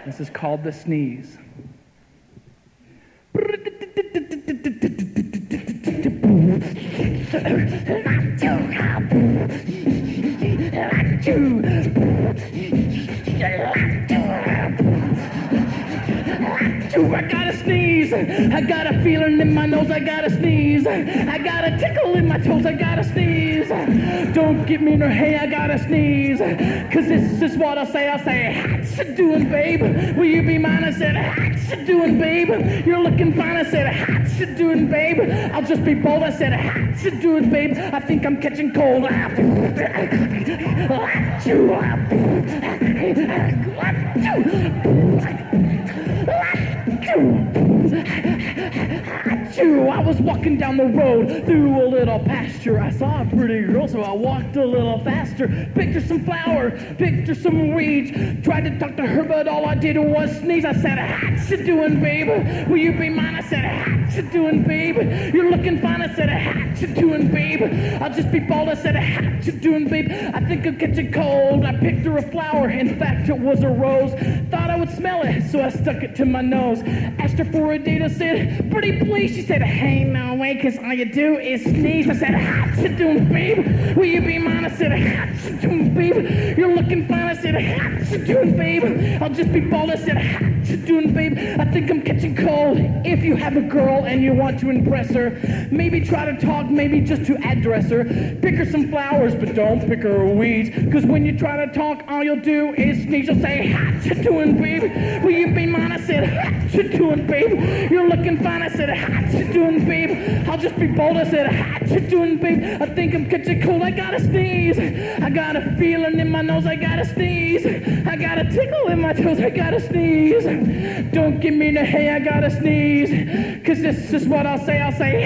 This is called the sneeze. I gotta sneeze. I got a feeling in my nose. I gotta sneeze. I got a tickle in my toes. I gotta sneeze. Don't get me no hey. I gotta sneeze. Cause this is what I say. I say, how's you doing, babe? Will you be mine? I said, how's you doing, babe? You're looking fine. I said, how's you doing, babe? I'll just be bold. I said, how's you doing, babe? I think I'm catching cold. I was walking down the road through a little pasture. I saw a pretty girl, so I walked a little faster. Picked her some flower, picked her some weeds. Tried to talk to her, but all I did was sneeze. I said, how's you doing, babe? Will you be mine? I said, how's you doing, babe? You're looking fine. I said, how's you doing, babe? I'll just be bold. I said, how's you doing, babe? I think I'm catching cold. I picked her a flower. In fact, it was a rose. Thought I would smell it, so I stuck it to my nose. Asked her for a date. I said, pretty please. She said, hey, no way, cause all you do is sneeze. I said, how's you doing, babe? Will you be mine? I said, how's you doing, babe? You're looking fine. I said, how's you doing, babe? I'll just be bold. I said, how's you doing, babe? I think I'm catching cold. If you have a girl and you want to impress her, maybe try to talk, maybe just to address her. Pick her some flowers, but don't pick her weeds. Cause when you try to talk, all you'll do is sneeze. You'll say, how's you doing, babe? Will you be mine? I said, how's you doing, babe? You're looking fine. I said, how's you doing, babe? I'll just be bold. I said, how's you doing, babe? I think I'm catching cold. I gotta sneeze. I got a feeling in my nose. I gotta sneeze. I got a tickle in my toes. I gotta sneeze. Don't give me the hey. I gotta sneeze. Cause this is what I'll say. I'll say,